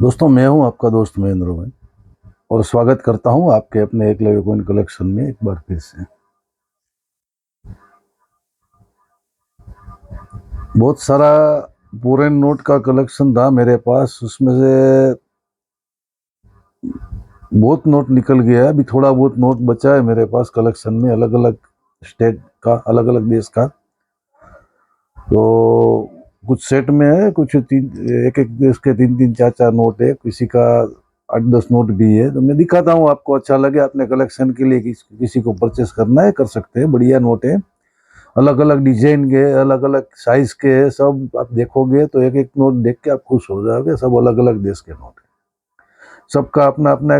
दोस्तों, मैं हूं आपका दोस्त महेंद्र भाई और स्वागत करता हूं आपके अपने एकलव्य कॉइन कलेक्शन में एक बार फिर से। बहुत सारा पूरे नोट का कलेक्शन था मेरे पास, उसमें से बहुत नोट निकल गया है। अभी थोड़ा बहुत नोट बचा है मेरे पास कलेक्शन में, अलग अलग स्टेट का, अलग अलग देश का। तो कुछ सेट में है, कुछ तीन, एक एक देश के तीन तीन चार चार नोट है, किसी का 8-10 नोट भी है। तो मैं दिखाता हूँ, आपको अच्छा लगे अपने कलेक्शन के लिए, किसी को परचेस करना है कर सकते हैं। बढ़िया नोट है, अलग अलग डिजाइन के, अलग अलग साइज के है। सब आप देखोगे तो एक एक नोट देख के आप खुश हो जाओगे। सब अलग अलग देश के नोट है, सबका अपना अपना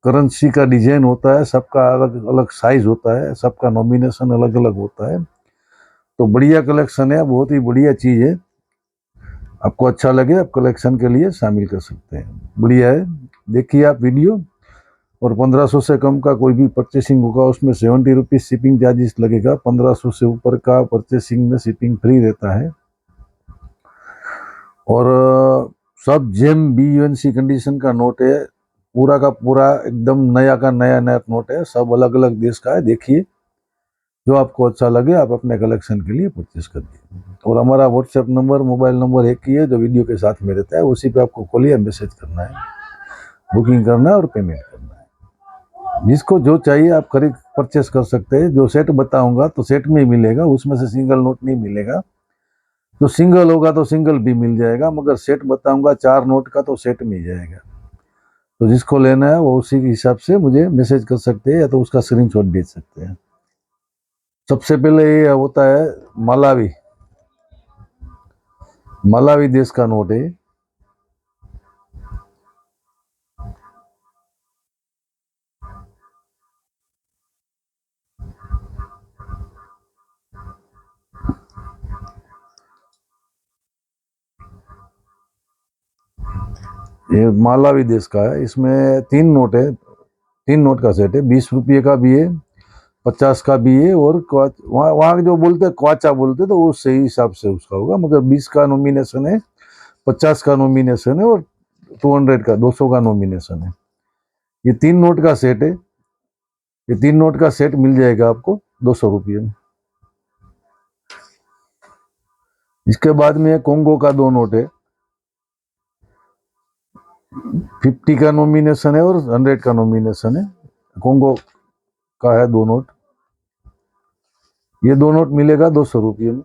करेंसी का डिजाइन होता है, सबका अलग अलग साइज होता है, सबका नॉमिनेशन अलग अलग होता है। तो बढ़िया कलेक्शन है, बहुत ही बढ़िया चीज है। आपको अच्छा लगे आप कलेक्शन के लिए शामिल कर सकते हैं, बढ़िया है। देखिए आप वीडियो। और 1500 से कम का कोई भी परचेसिंग होगा उसमें 70 रुपीज शिपिंग चार्जेस लगेगा। 1500 से ऊपर का परचेसिंग में शिपिंग फ्री रहता है। और सब जेम BUNC कंडीशन का नोट है, पूरा का पूरा एकदम नया का नया नया नोट है। सब अलग अलग देश का है। देखिए, जो आपको अच्छा लगे आप अपने कलेक्शन के लिए परचेस करिए। और हमारा व्हाट्सएप नंबर, मोबाइल नंबर एक ही है जो वीडियो के साथ में रहता है, उसी पे आपको खोलिए, मैसेज करना है, बुकिंग करना है और पेमेंट करना है। जिसको जो चाहिए आप खरीद परचेस कर सकते हैं। जो सेट बताऊंगा तो सेट में ही मिलेगा, उसमें से सिंगल नोट नहीं मिलेगा। जो सिंगल होगा तो सिंगल भी मिल जाएगा, मगर सेट बताऊंगा 4 नोट का तो सेट मिल जाएगा। तो जिसको लेना है वो उसी के हिसाब से मुझे मैसेज कर सकते हैं या तो उसका स्क्रीनशॉट भेज सकते हैं। सबसे पहले ये होता है मलावी। मलावी देश का नोट है। ये मालावी देश का है। इसमें 3 नोट है, 3 नोट का सेट है। 20 रुपये का भी है, 50 का भी है। और वहाँ वहाँ जो बोलते हैं क्वाचा बोलते हैं, तो वो सही हिसाब से उसका होगा। मगर 20 का नॉमिनेशन है, 50 का नॉमिनेशन है और 200 का, 200 का नॉमिनेशन है। ये 3 नोट का सेट है। ये 3 नोट का सेट मिल जाएगा आपको 200 रुपये में। इसके बाद में कोंगो का 2 नोट है, 50 का नॉमिनेशन है और 100 का नॉमिनेशन है। कोंगो का है 2 नोट। ये 2 नोट मिलेगा 200 रुपये में।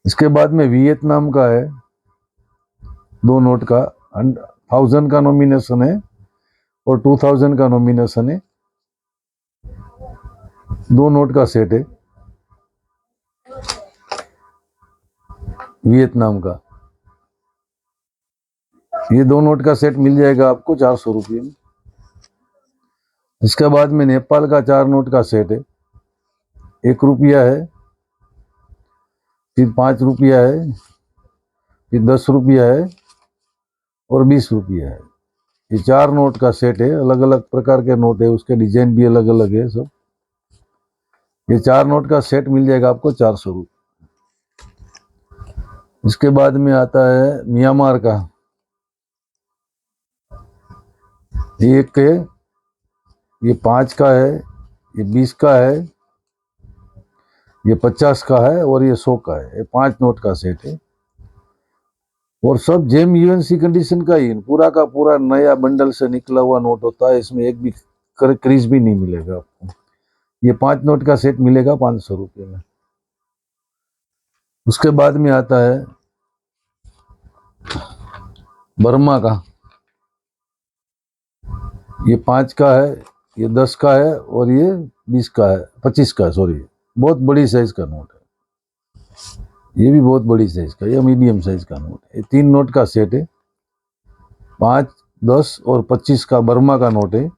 इसके बाद में वियतनाम का है 2 नोट का, 1000 का नॉमिनेशन है और 2000 का नॉमिनेशन है। 2 नोट का सेट है वियतनाम का। ये 2 नोट का सेट मिल जाएगा आपको 400 रुपये में। इसके बाद में नेपाल का 4 नोट का सेट है। 1 रुपया है, फिर 5 रुपया है, फिर 10 रुपया है और 20 रुपया है। ये 4 नोट का सेट है। अलग अलग प्रकार के नोट है, उसके डिजाइन भी अलग अलग है सब। ये 4 नोट का सेट मिल जाएगा आपको 400 रुपये। इसके बाद में आता है म्यांमार का। ये 1 है, ये 5 का है, ये 20 का है, ये 50 का है और ये 100 का है। ये 5 नोट का सेट है। और सब जेम UNC कंडीशन का ही पूरा का पूरा नया बंडल से निकला हुआ नोट होता है। इसमें एक भी क्रीज भी नहीं मिलेगा आपको। ये 5 नोट का सेट मिलेगा 500 रुपये में। उसके बाद में आता है बर्मा का। ये 5 का है, ये 10 का है और ये 20 का है, 25 का है, सॉरी। बहुत बड़ी साइज का नोट है। ये भी बहुत बड़ी साइज का, ये मीडियम साइज का नोट है। ये 3 नोट का सेट है, 5, 10 और 25 का बर्मा का नोट है।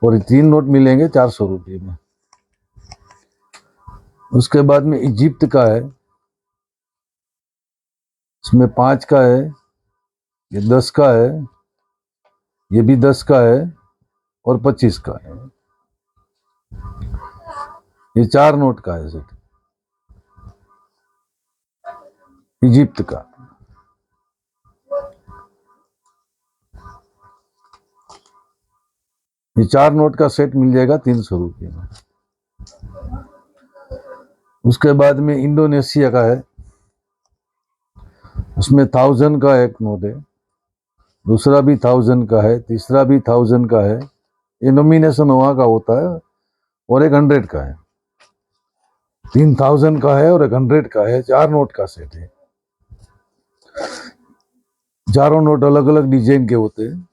और ये 3 नोट मिलेंगे 400 रुपये में। उसके बाद में इजिप्ट का है। इसमें 5 का है, ये 10 का है, ये भी 10 का है और 25 का है। ये 4 नोट का है सेट, इजिप्ट का। ये 4 नोट का सेट मिल जाएगा 300 रुपये में। उसके बाद में इंडोनेशिया का है, उसमें 1000 का एक नोट है, दूसरा भी 1000 का है, तीसरा भी 1000 का है। ये नॉमिनेशन वहाँ का होता है। और एक 100 का है, 3000 का है और एक 100 का है। 4 नोट का सेट है। चारों नोट अलग अलग डिजाइन के होते हैं।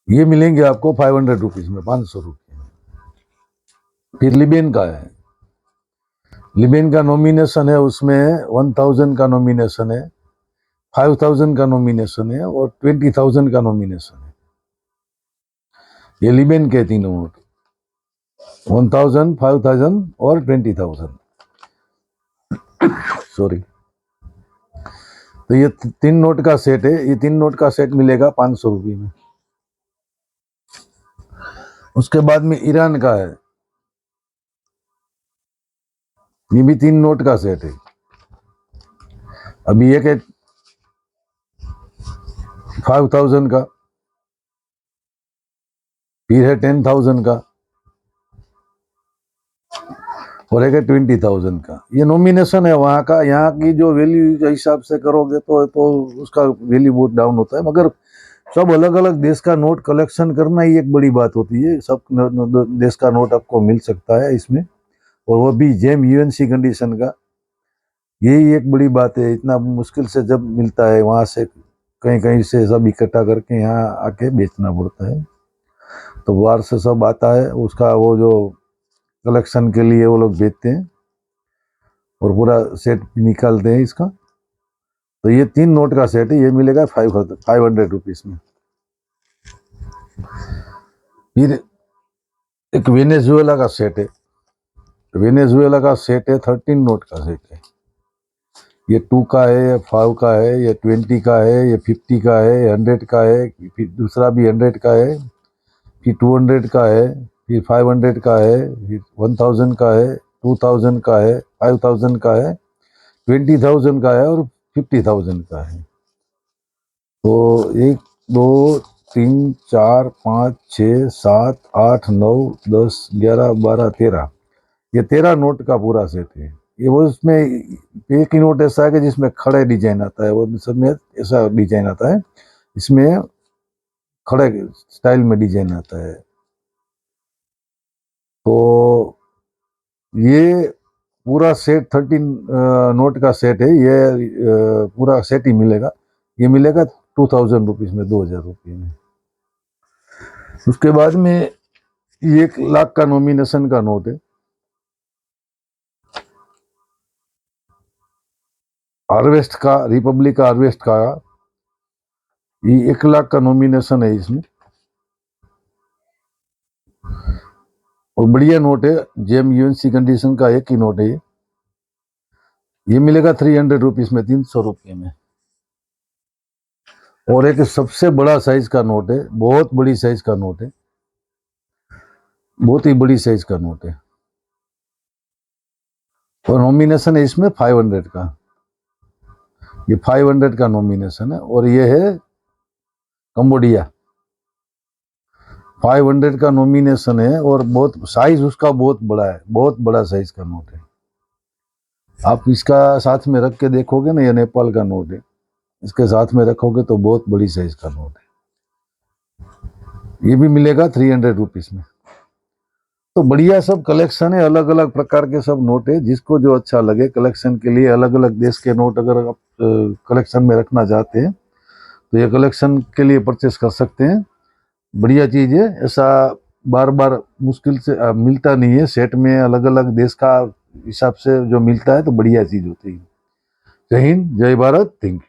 ये मिलेंगे आपको 500 रुपीज में, 500 रुपये में। फिर लिबेन का है, लिबेन का नॉमिनेशन है, उसमें 1000 का नॉमिनेशन है, 5000 का नॉमिनेशन है और 20000 का नॉमिनेशन है। ये लिबेन के तीनों नोट, 1000, 5000 और 20000। सॉरी। तो ये 3 नोट का सेट है। ये 3 नोट का सेट मिलेगा 500 रुपये में। उसके बाद में ईरान का है, ये भी 3 नोट का सेट है। अभी एक है 5000 का, फिर है 10,000 का और एक है 20,000 का। ये नॉमिनेशन है वहाँ का। यहाँ की जो वैल्यू के हिसाब से करोगे तो उसका वैल्यू बहुत डाउन होता है। मगर सब अलग अलग देश का नोट कलेक्शन करना ही एक बड़ी बात होती है। सब देश का नोट आपको मिल सकता है इसमें, और वो भी जेम यूएनसी कंडीशन का। यही एक बड़ी बात है। इतना मुश्किल से जब मिलता है, वहाँ से कहीं कहीं से सब इकट्ठा करके यहाँ आके बेचना पड़ता है। तो बाहर से सब आता है, उसका वो जो कलेक्शन के लिए वो लोग बेचते हैं और पूरा सेट निकालते हैं इसका। तो ये 3 नोट का सेट है, ये मिलेगा 500 रुपीज में। फिर एक वेनेजुएला का सेट है, वेनेजुएला का सेट है, 13 नोट का सेट है। ये 2 का है, ये 5 का है, ये 20 का है, ये 50 का है, 100 का है, फिर दूसरा भी 100 का है, फिर 200 का है, फिर 500 का है, फिर 1000 का है, 2000 का है, 5000 का है, 20,000 का है और 50,000 का है। तो 1 2 3 4 5 6 7 8 9 10 11 12 13, ये 13 नोट का पूरा सेट है। ये वो उसमें एक ही नोट ऐसा है कि जिसमें खड़े डिजाइन आता है, वो सब में ऐसा डिजाइन आता है, इसमें खड़े स्टाइल में डिजाइन आता है। तो ये पूरा सेट 13 नोट का सेट है। ये पूरा सेट ही मिलेगा, ये मिलेगा 2000 रुपीज में, 2000 रुपये में। उसके बाद में 1,00,000 का नॉमिनेशन का नोट है, हार्वेस्ट का, रिपब्लिक हार्वेस्ट का। ये 1,00,000 का नॉमिनेशन है इसमें, और बढ़िया नोट है। जेम यूएनसी कंडीशन का एक ही नोट है ये मिलेगा 300 रुपीज में, 300 रुपये में। और एक सबसे बड़ा साइज का नोट है, बहुत बड़ी साइज का नोट है, बहुत ही बड़ी साइज का नोट है, और नॉमिनेशन है इसमें 500 का। ये 500 का नॉमिनेशन है, और ये है कंबोडिया। 500 का नॉमिनेशन है, और बहुत साइज उसका बहुत बड़ा है, बहुत बड़ा साइज का नोट है। आप इसका साथ में रख के देखोगे ना, ये नेपाल का नोट है, इसके साथ में रखोगे तो बहुत बड़ी साइज का नोट है। ये भी मिलेगा 300 रुपीज में। तो बढ़िया सब कलेक्शन है, अलग अलग प्रकार के सब नोट है। जिसको जो अच्छा लगे कलेक्शन के लिए, अलग अलग देश के नोट अगर आप कलेक्शन में रखना चाहते हैं तो ये कलेक्शन के लिए परचेस कर सकते हैं। बढ़िया चीज़ है। ऐसा बार बार मुश्किल से मिलता नहीं है। सेट में अलग अलग देश का हिसाब से जो मिलता है तो बढ़िया चीज़ होती है। जय हिंद, जय भारत, थैंक यू।